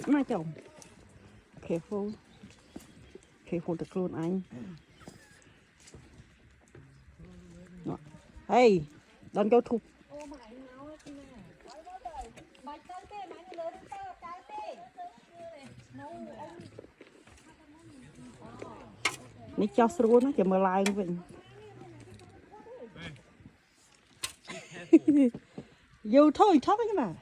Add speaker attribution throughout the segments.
Speaker 1: Mai chồng. Careful. Careful the clone anh. Đó. Hey, don't go too. Ní cho srua nó chỉ mờ lại vậy. You thôi thấp cái mà.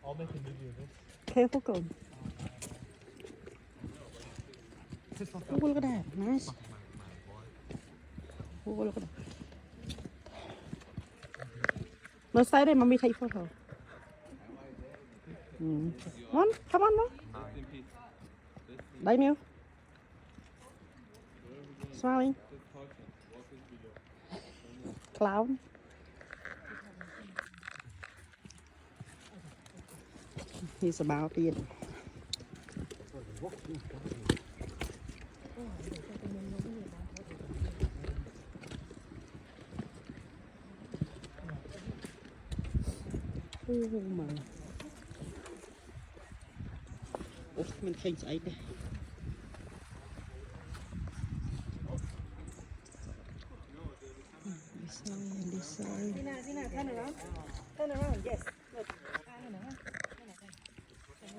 Speaker 2: I'll make a video of this.
Speaker 1: Careful con. Oh, look at that. Nice. Oh, look at that. No side there, mommy take photo. One, come on, Mom. Daniel. Smiling. Clown. He's about it. Oh my. Oh, mình khen chạy đây. This side.
Speaker 3: Tina, turn around. Turn around, yes. Look. Turn around.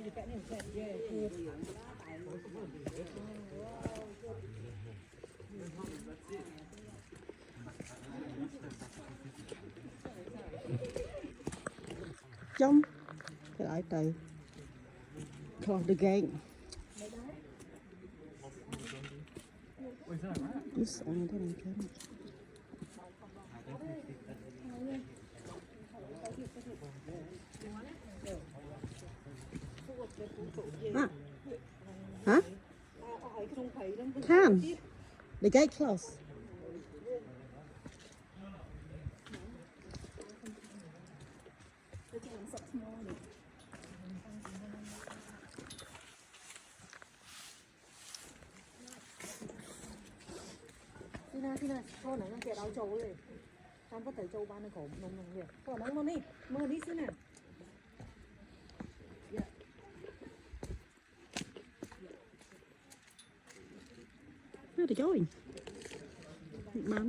Speaker 3: You get him, yeah.
Speaker 1: Trong cái lại từ close the gate. This only thế này chứ. Hả? Can. The gate close.
Speaker 3: Tina, thôi nè, nó kẹt áo trâuเลยทำก็แต่โจบ้านในของนมเนี่ยก็นั่งนอนนี่มือนี้สินะ
Speaker 1: Where are they going? Mum.